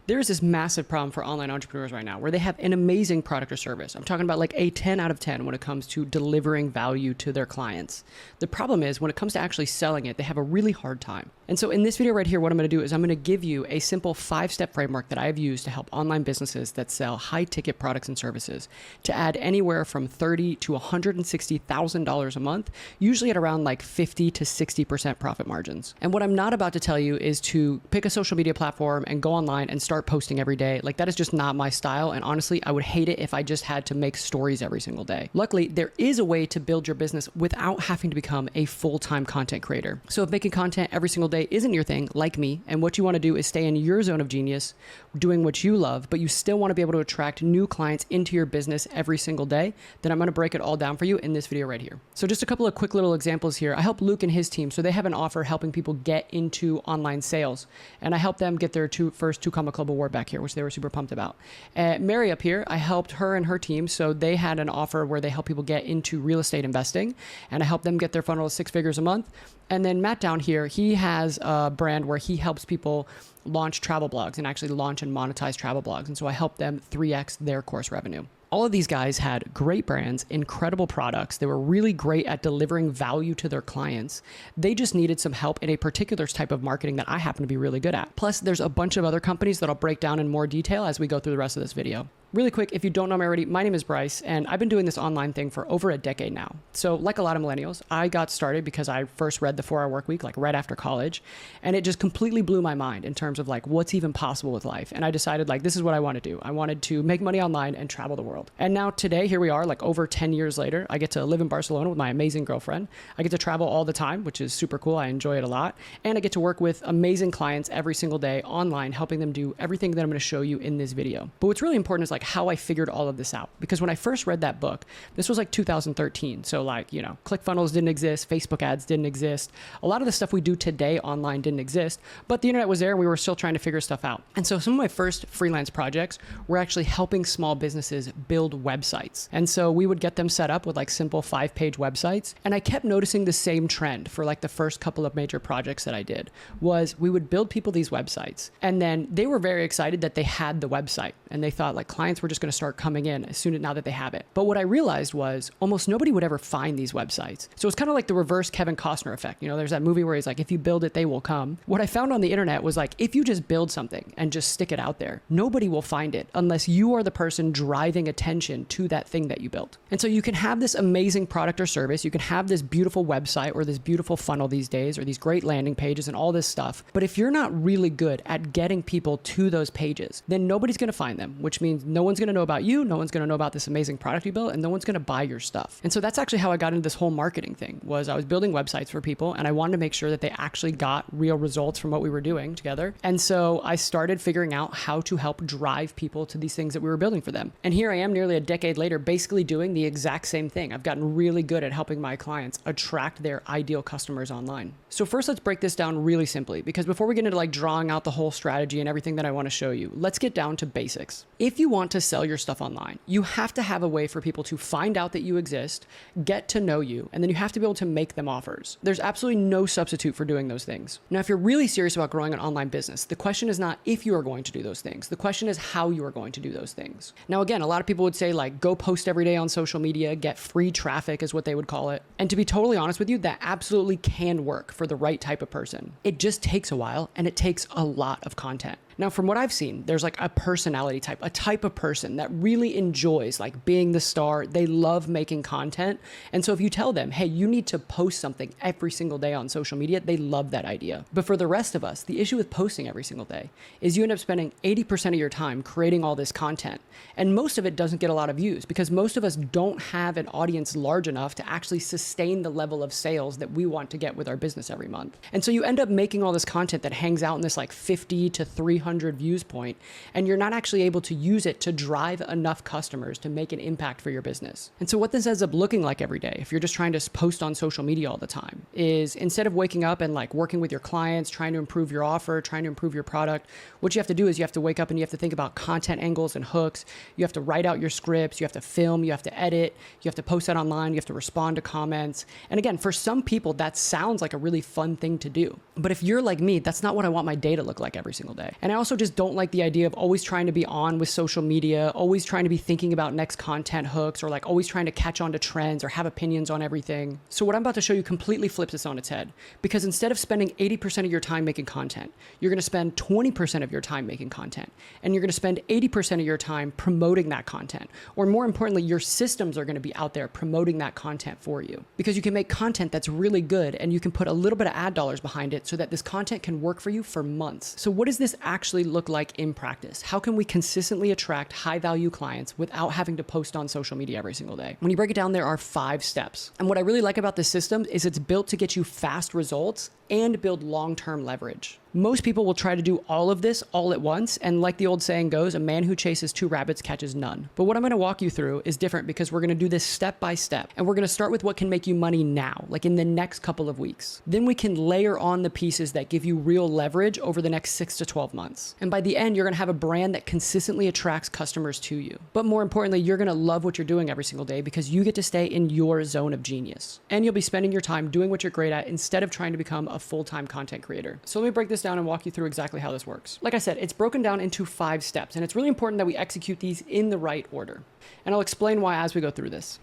There is this massive problem for online entrepreneurs right now where they have an amazing product or service. I'm talking about like a 10 out of 10 when it comes to delivering value to their clients. The problem is when it comes to actually selling it, they have a really hard time. And so in this video right here, what I'm going to do is I'm going to give you a simple 5-step framework that I've used to help online businesses that sell high ticket products and services to add anywhere from $30,000 to $160,000 a month, usually at around like 50 to 60% profit margins. And what I'm not about to tell you is to pick a social media platform and go online and start posting every day. Like that is just not my style. And honestly, I would hate it if I just had to make stories every single day. Luckily, there is a way to build your business without having to become a full-time content creator. So if making content every single day isn't your thing, like me, and what you want to do is stay in your zone of genius, doing what you love, but you still want to be able to attract new clients into your business every single day, then I'm going to break it all down for you in this video right here. So just a couple of quick little examples here. I help Luke and his team. So they have an offer helping people get into online sales. And I helped them get their first 2 Comma Club award back here, which they were super pumped about. Mary up here, I helped her and her team. So they had an offer where they help people get into real estate investing, and I helped them get their funnel to 6 figures a month. And then Matt down here, he has a brand where he helps people launch travel blogs and actually launch and monetize travel blogs. And so I helped them 3x their course revenue. All of these guys had great brands, incredible products. They were really great at delivering value to their clients. They just needed some help in a particular type of marketing that I happen to be really good at. Plus, there's a bunch of other companies that I'll break down in more detail as we go through the rest of this video. Really quick, if you don't know me already, my name is Brice, and I've been doing this online thing for over a decade now. So like a lot of millennials, I got started because I first read The 4-Hour Workweek like right after college, and it just completely blew my mind in terms of like what's even possible with life. And I decided like this is what I want to do. I wanted to make money online and travel the world. And now today, here we are, like over 10 years later, I get to live in Barcelona with my amazing girlfriend. I get to travel all the time, which is super cool. I enjoy it a lot. And I get to work with amazing clients every single day online, helping them do everything that I'm going to show you in this video. But what's really important is like how I figured all of this out. Because when I first read that book, this was like 2013. So like, you know, ClickFunnels didn't exist, Facebook ads didn't exist. A lot of the stuff we do today online didn't exist, but the internet was there and we were still trying to figure stuff out. And so some of my first freelance projects were actually helping small businesses build websites. And so we would get them set up with like simple 5-page websites. And I kept noticing the same trend for like the first couple of major projects that I did was we would build people these websites. And then they were very excited that they had the website and they thought like clients were just going to start coming in as soon as now that they have it. But what I realized was almost nobody would ever find these websites. So it's kind of like the reverse Kevin Costner effect. You know, there's that movie where he's like, if you build it, they will come. What I found on the internet was like, if you just build something and just stick it out there, nobody will find it unless you are the person driving attention to that thing that you built. And so you can have this amazing product or service. You can have this beautiful website or this beautiful funnel these days, or these great landing pages and all this stuff. But if you're not really good at getting people to those pages, then nobody's going to find them, which means no one's going to know about you. No one's going to know about this amazing product you built, and no one's going to buy your stuff. And so that's actually how I got into this whole marketing thing. Was I was building websites for people and I wanted to make sure that they actually got real results from what we were doing together. And so I started figuring out how to help drive people to these things that we were building for them. And here I am nearly a decade later, basically doing the exact same thing. I've gotten really good at helping my clients attract their ideal customers online. So first, let's break this down really simply, because before we get into like drawing out the whole strategy and everything that I want to show you, let's get down to basics. If you want to sell your stuff online, you have to have a way for people to find out that you exist, get to know you, and then you have to be able to make them offers. There's absolutely no substitute for doing those things. Now, if you're really serious about growing an online business, the question is not if you are going to do those things. The question is how you are going to do those things. Now, again, a lot of people would say like, go post every day on social media, get free traffic is what they would call it. And to be totally honest with you, that absolutely can work for the right type of person. It just takes a while and it takes a lot of content. Now, from what I've seen, there's like a personality type, a type of person that really enjoys like being the star. They love making content. And so if you tell them, hey, you need to post something every single day on social media, they love that idea. But for the rest of us, the issue with posting every single day is you end up spending 80% of your time creating all this content. And most of it doesn't get a lot of views because most of us don't have an audience large enough to actually sustain the level of sales that we want to get with our business every month. And so you end up making all this content that hangs out in this like 50 to 300 views point, and you're not actually able to use it to drive enough customers to make an impact for your business. And so what this ends up looking like every day, if you're just trying to post on social media all the time, is instead of waking up and like working with your clients, trying to improve your offer, trying to improve your product, what you have to do is you have to wake up and you have to think about content angles and hooks. You have to write out your scripts, you have to film, you have to edit, you have to post that online, you have to respond to comments. And again, for some people, that sounds like a really fun thing to do. But if you're like me, that's not what I want my day to look like every single day. And I also just don't like the idea of always trying to be on with social media, always trying to be thinking about next content hooks, or like always trying to catch on to trends or have opinions on everything. So what I'm about to show you completely flips this on its head, because instead of spending 80% of your time making content, you're going to spend 20% of your time making content, and you're going to spend 80% of your time promoting that content. Or more importantly, your systems are going to be out there promoting that content for you, because you can make content that's really good and you can put a little bit of ad dollars behind it so that this content can work for you for months. So what does this actually look like in practice? How can we consistently attract high value clients without having to post on social media every single day? When you break it down, there are 5 steps. And what I really like about this system is it's built to get you fast results and build long-term leverage. Most people will try to do all of this all at once, and like the old saying goes, a man who chases 2 rabbits catches none. But what I'm going to walk you through is different, because we're going to do this step by step, and we're going to start with what can make you money now, like in the next couple of weeks. Then we can layer on the pieces that give you real leverage over the next 6 to 12 months. And by the end, you're going to have a brand that consistently attracts customers to you. But more importantly, you're going to love what you're doing every single day, because you get to stay in your zone of genius. And you'll be spending your time doing what you're great at instead of trying to become a full-time content creator. So let me break this down and walk you through exactly how this works. Like I said, it's broken down into 5 steps, and it's really important that we execute these in the right order. And I'll explain why as we go through this.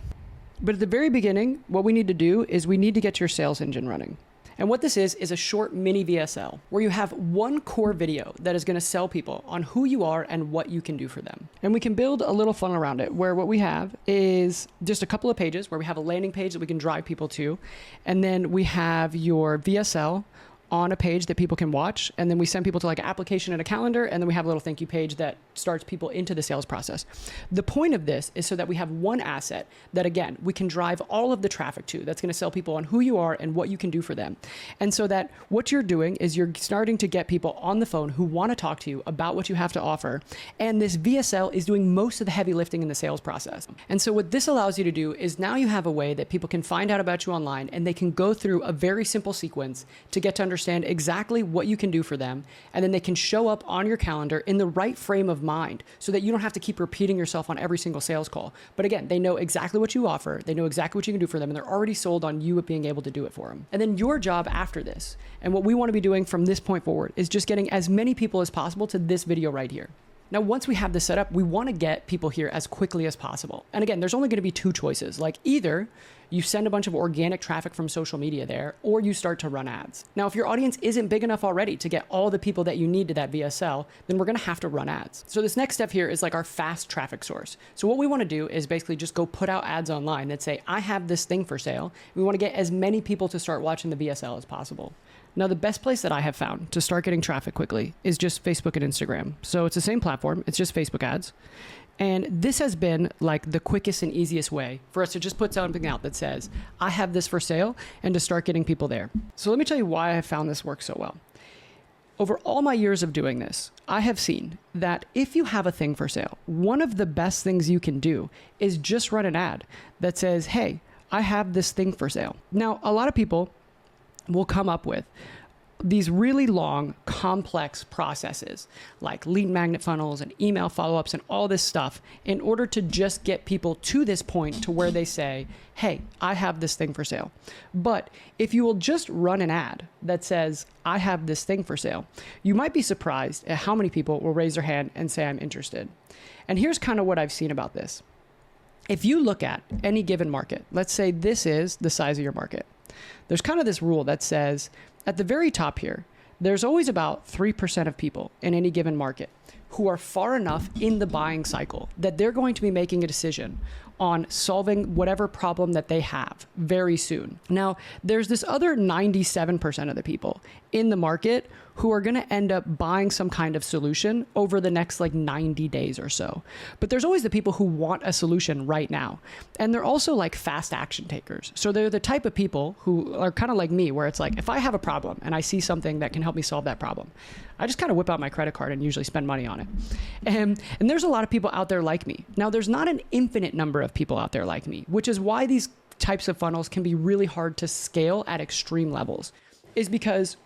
But at the very beginning, what we need to do is we need to get your sales engine running. And what this is a short mini VSL where you have one core video that is going to sell people on who you are and what you can do for them. And we can build a little funnel around it, where what we have is just a couple of pages where we have a landing page that we can drive people to. And then we have your VSL on a page that people can watch, and then we send people to like an application and a calendar, and then we have a little thank you page that starts people into the sales process. The point of this is so that we have one asset that, again, we can drive all of the traffic to, that's going to sell people on who you are and what you can do for them. And so that what you're doing is you're starting to get people on the phone who want to talk to you about what you have to offer, and this VSL is doing most of the heavy lifting in the sales process. And so what this allows you to do is now you have a way that people can find out about you online, and they can go through a very simple sequence to get to understand exactly what you can do for them, and then they can show up on your calendar in the right frame of mind so that you don't have to keep repeating yourself on every single sales call. But again, they know exactly what you offer, they know exactly what you can do for them, and they're already sold on you being able to do it for them. And then your job after this, and what we want to be doing from this point forward, is just getting as many people as possible to this video right here. Now, once we have this set up, we want to get people here as quickly as possible. And again, there's only going to be 2 choices. Like, either you send a bunch of organic traffic from social media there, or you start to run ads. Now, if your audience isn't big enough already to get all the people that you need to that VSL, then we're going to have to run ads. So this next step here is like our fast traffic source. So what we want to do is basically just go put out ads online that say, I have this thing for sale. We want to get as many people to start watching the VSL as possible. Now, the best place that I have found to start getting traffic quickly is just Facebook and Instagram. So it's the same platform, it's just Facebook ads. And this has been like the quickest and easiest way for us to just put something out that says, I have this for sale, and to start getting people there. So let me tell you why I have found this works so well. Over all my years of doing this, I have seen that if you have a thing for sale, one of the best things you can do is just run an ad that says, hey, I have this thing for sale. Now, a lot of people will come up with these really long, complex processes like lead magnet funnels and email follow-ups and all this stuff in order to just get people to this point to where they say, hey, I have this thing for sale. But if you will just run an ad that says, I have this thing for sale, you might be surprised at how many people will raise their hand and say, I'm interested. And here's kind of what I've seen about this. If you look at any given market, let's say this is the size of your market. There's kind of this rule that says at the very top here, there's always about 3% of people in any given market who are far enough in the buying cycle that they're going to be making a decision on solving whatever problem that they have very soon. Now, there's this other 97% of the people in the market who are going to end up buying some kind of solution over the next like 90 days or so. But there's always the people who want a solution right now. And they're also like fast action takers. So they're the type of people who are kind of like me, where it's like, if I have a problem and I see something that can help me solve that problem, I just kind of whip out my credit card and usually spend money on it. And there's a lot of people out there like me. Now, there's not an infinite number of people out there like me, which is why these types of funnels can be really hard to scale at extreme levels, is because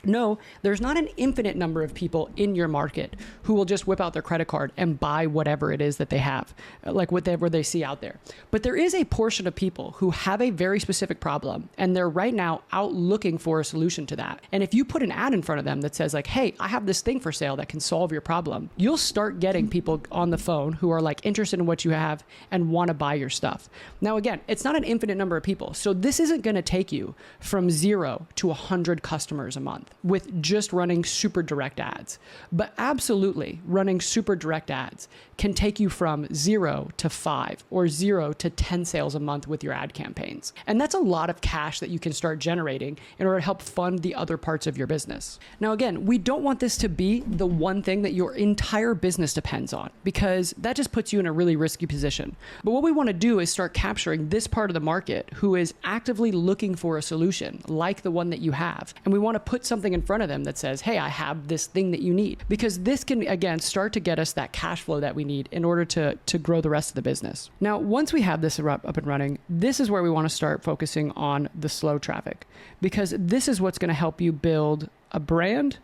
No, there's not an infinite number of people in your market who will just whip out their credit card and buy whatever it is that they have, like whatever they see out there. But there is a portion of people who have a very specific problem, and they're right now out looking for a solution to that. And if you put an ad in front of them that says like, hey, I have this thing for sale that can solve your problem, you'll start getting people on the phone who are like interested in what you have and want to buy your stuff. Now, again, it's not an infinite number of people. So this isn't going to take you from 0 to 100 customers a month with just running super direct ads. But absolutely, running super direct ads can take you from 0 to 5 or 0 to 10 sales a month with your ad campaigns. And that's a lot of cash that you can start generating in order to help fund the other parts of your business. Now, again, we don't want this to be the one thing that your entire business depends on, because that just puts you in a really risky position. But what we want to do is start capturing this part of the market who is actively looking for a solution like the one that you have. And we want to put something in front of them that says, hey, I have this thing that you need, because this can, again, start to get us that cash flow that we need in order to grow the rest of the business. Now, once we have this up and running, this is where we want to start focusing on the slow traffic, because this is what's going to help you build a brand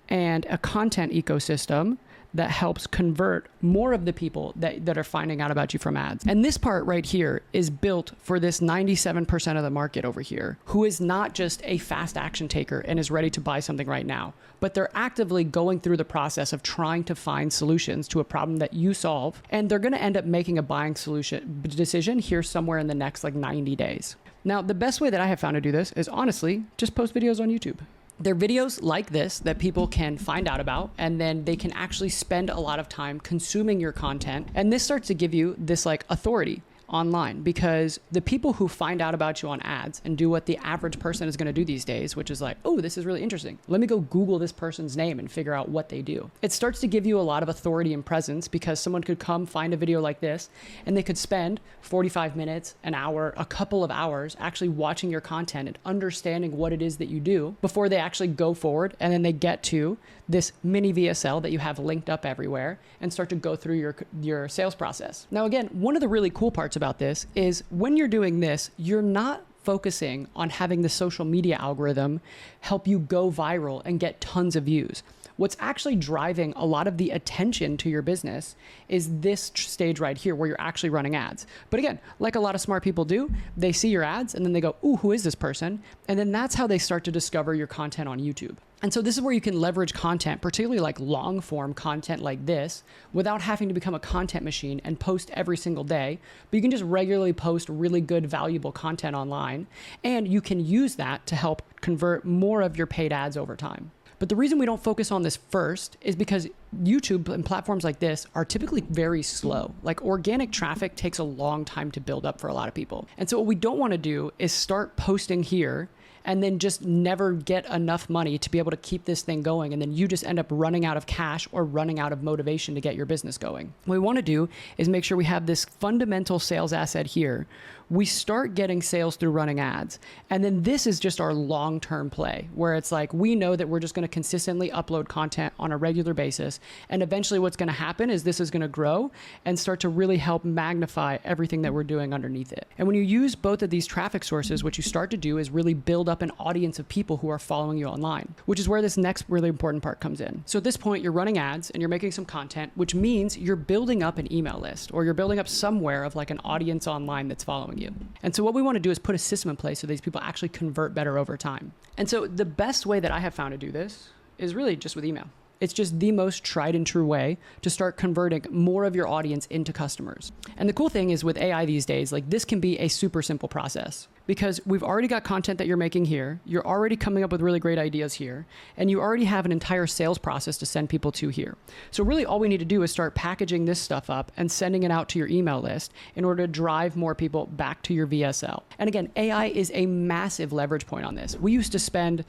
and a content ecosystem that helps convert more of the people that are finding out about you from ads. And this part right here is built for this 97% of the market over here, who is not just a fast action taker and is ready to buy something right now, but they're actively going through the process of trying to find solutions to a problem that you solve. And they're gonna end up making a buying decision here somewhere in the next like 90 days. Now, the best way that I have found to do this is honestly, just post videos on YouTube. They're videos like this that people can find out about, and then they can actually spend a lot of time consuming your content. And this starts to give you this like authority online, because the people who find out about you on ads and do what the average person is going to do these days, which is like, oh, this is really interesting. Let me go Google this person's name and figure out what they do. It starts to give you a lot of authority and presence, because someone could come find a video like this and they could spend 45 minutes, an hour, a couple of hours actually watching your content and understanding what it is that you do before they actually go forward. And then they get to this mini VSL that you have linked up everywhere and start to go through your sales process. Now, again, one of the really cool parts about this is when you're doing this, you're not focusing on having the social media algorithm help you go viral and get tons of views. What's actually driving a lot of the attention to your business is this stage right here where you're actually running ads. But again, like a lot of smart people do, they see your ads and then they go, ooh, who is this person? And then that's how they start to discover your content on YouTube. And so this is where you can leverage content, particularly like long form content like this, without having to become a content machine and post every single day. But you can just regularly post really good, valuable content online. And you can use that to help convert more of your paid ads over time. But the reason we don't focus on this first is because YouTube and platforms like this are typically very slow. Like organic traffic takes a long time to build up for a lot of people. And so what we don't want to do is start posting here and then just never get enough money to be able to keep this thing going. And then you just end up running out of cash or running out of motivation to get your business going. What we want to do is make sure we have this fundamental sales asset here. We start getting sales through running ads. And then this is just our long-term play, where it's like, we know that we're just going to consistently upload content on a regular basis. And eventually what's going to happen is this is going to grow and start to really help magnify everything that we're doing underneath it. And when you use both of these traffic sources, what you start to do is really build up an audience of people who are following you online, which is where this next really important part comes in. So at this point, you're running ads and you're making some content, which means you're building up an email list, or you're building up somewhere of like an audience online that's following you. And so what we want to do is put a system in place so these people actually convert better over time. And so the best way that I have found to do this is really just with email. It's just the most tried and true way to start converting more of your audience into customers. And the cool thing is with AI these days, like this can be a super simple process, because we've already got content that you're making here. You're already coming up with really great ideas here, and you already have an entire sales process to send people to here. So really all we need to do is start packaging this stuff up and sending it out to your email list in order to drive more people back to your VSL. And again, AI is a massive leverage point on this. We used to spend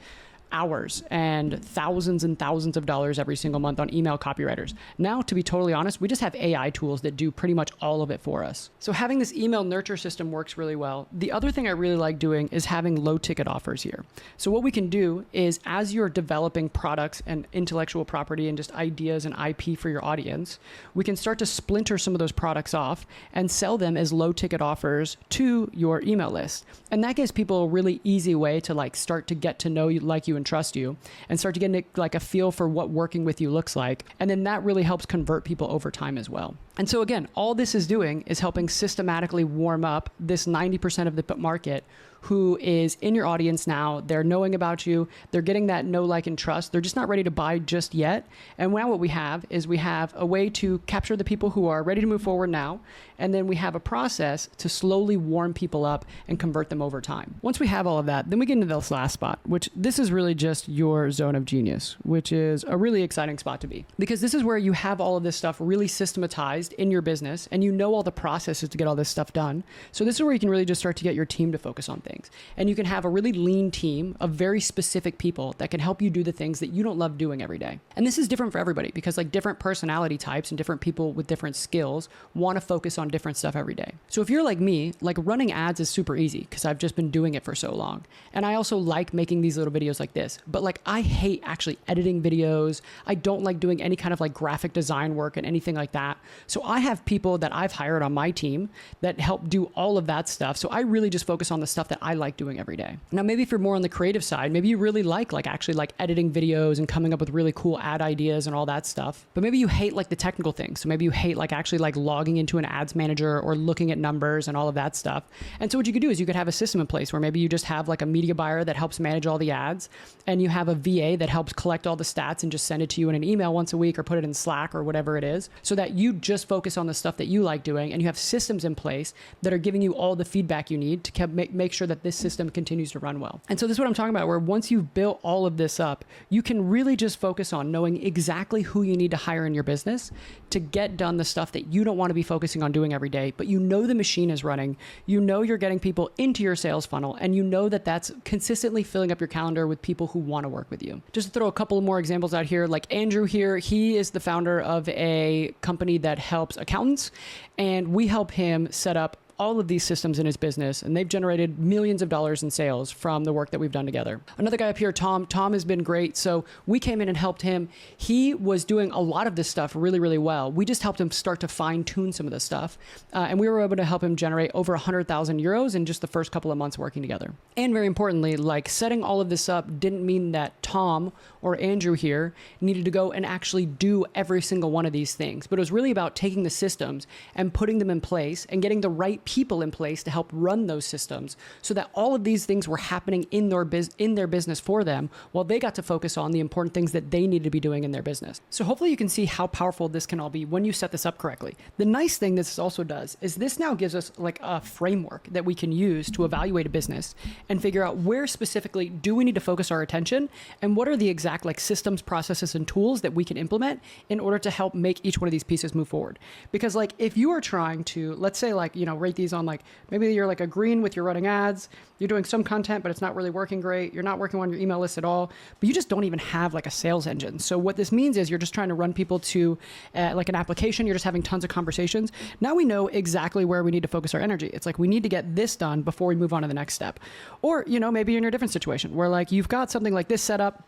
hours and thousands of dollars every single month on email copywriters. Now, to be totally honest, we just have AI tools that do pretty much all of it for us. So having this email nurture system works really well. The other thing I really like doing is having low ticket offers here. So what we can do is, as you're developing products and intellectual property and just ideas and IP for your audience, we can start to splinter some of those products off and sell them as low ticket offers to your email list. And that gives people a really easy way to like start to get to know you, like you and and trust you and start to get like a feel for what working with you looks like. And then that really helps convert people over time as well. And so again, all this is doing is helping systematically warm up this 90% of the market who is in your audience now. They're knowing about you. They're getting that know, like, and trust. They're just not ready to buy just yet. And now what we have is we have a way to capture the people who are ready to move forward now. And then we have a process to slowly warm people up and convert them over time. Once we have all of that, then we get into this last spot, which this is really just your zone of genius, which is a really exciting spot to be, because this is where you have all of this stuff really systematized in your business and you know all the processes to get all this stuff done. So this is where you can really just start to get your team to focus on things. And you can have a really lean team of very specific people that can help you do the things that you don't love doing every day. And this is different for everybody because like different personality types and different people with different skills want to focus on different stuff every day. So if you're like me, like running ads is super easy because I've just been doing it for so long. And I also like making these little videos like this, but like I hate actually editing videos. I don't like doing any kind of like graphic design work and anything like that. So I have people that I've hired on my team that help do all of that stuff. So I really just focus on the stuff that I like doing every day. Now, maybe if you're more on the creative side, maybe you really like actually like editing videos and coming up with really cool ad ideas and all that stuff. But maybe you hate like the technical things. So maybe you hate like actually like logging into an ads manager or looking at numbers and all of that stuff. And so what you could do is you could have a system in place where maybe you just have like a media buyer that helps manage all the ads, and you have a VA that helps collect all the stats and just send it to you in an email once a week or put it in Slack or whatever it is, so that you just focus on the stuff that you like doing, and you have systems in place that are giving you all the feedback you need to make sure that this system continues to run well. And so this is what I'm talking about, where once you've built all of this up, you can really just focus on knowing exactly who you need to hire in your business to get done the stuff that you don't want to be focusing on doing every day, but you know the machine is running, you know you're getting people into your sales funnel, and you know that that's consistently filling up your calendar with people who want to work with you. Just to throw a couple more examples out here, like Andrew here, he is the founder of a company that helps accountants, and we help him set up all of these systems in his business, and they've generated millions of dollars in sales from the work that we've done together. Another guy up here, Tom has been great. So we came in and helped him. He was doing a lot of this stuff really, really well. We just helped him start to fine tune some of this stuff. And we were able to help him generate over 100,000 euros in just the first couple of months working together. And very importantly, like setting all of this up didn't mean that Tom or Andrew here needed to go and actually do every single one of these things, but it was really about taking the systems and putting them in place and getting the right people in place to help run those systems, so that all of these things were happening in their business for them, while they got to focus on the important things that they needed to be doing in their business. So hopefully you can see how powerful this can all be when you set this up correctly. The nice thing this also does is this now gives us like a framework that we can use to evaluate a business and figure out where specifically do we need to focus our attention, and what are the exact like systems, processes, and tools that we can implement in order to help make each one of these pieces move forward. Because like if you are trying to, let's say like, you know, rate these on like, maybe you're like a green with your running ads, you're doing some content, but it's not really working great. You're not working on your email list at all, but you just don't even have like a sales engine. So what this means is you're just trying to run people to like an application. You're just having tons of conversations. Now we know exactly where we need to focus our energy. It's like, we need to get this done before we move on to the next step. Or, you know, maybe you're in a different situation where like you've got something like this set up,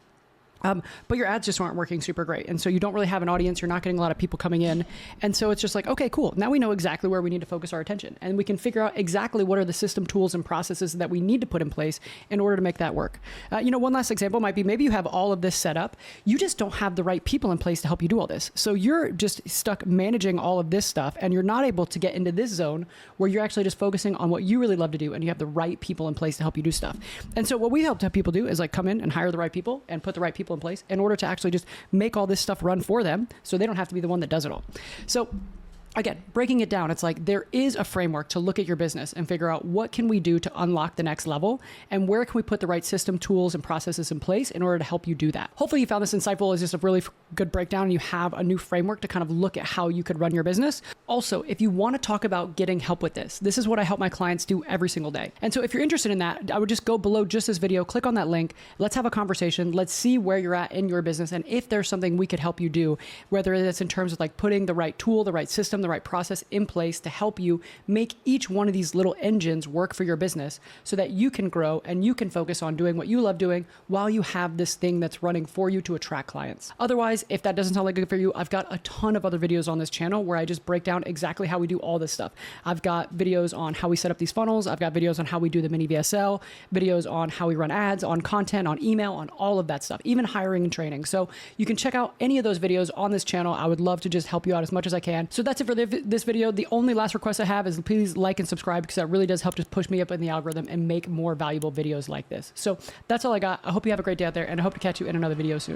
but your ads just aren't working super great. And so you don't really have an audience. You're not getting a lot of people coming in. And so it's just like, okay, cool. Now we know exactly where we need to focus our attention. And we can figure out exactly what are the system tools and processes that we need to put in place in order to make that work. You know, one last example might be maybe you have all of this set up. You just don't have the right people in place to help you do all this. So you're just stuck managing all of this stuff, and you're not able to get into this zone where you're actually just focusing on what you really love to do, and you have the right people in place to help you do stuff. And so what we help people do is like come in and hire the right people and put the right people in place in order to actually just make all this stuff run for them, so they don't have to be the one that does it all. So again, breaking it down, it's like there is a framework to look at your business and figure out what can we do to unlock the next level, and where can we put the right system, tools, and processes in place in order to help you do that. Hopefully you found this insightful. It's just a really good breakdown, and you have a new framework to kind of look at how you could run your business. Also, if you want to talk about getting help with this is what I help my clients do every single day. And so if you're interested in that, I would just go below just this video, click on that link. Let's have a conversation. Let's see where you're at in your business, and if there's something we could help you do, whether it's in terms of like putting the right tool, the right system, the the right process in place to help you make each one of these little engines work for your business so that you can grow and you can focus on doing what you love doing while you have this thing that's running for you to attract clients. Otherwise, if that doesn't sound like good for you, I've got a ton of other videos on this channel where I just break down exactly how we do all this stuff. I've got videos on how we set up these funnels. I've got videos on how we do the mini VSL, videos on how we run ads, on content, on email, on all of that stuff, even hiring and training. So you can check out any of those videos on this channel. I would love to just help you out as much as I can. So that's it for this video. The only last request I have is please like and subscribe, because that really does help to push me up in the algorithm and make more valuable videos like this. So that's all I got. I hope you have a great day out there, and I hope to catch you in another video soon.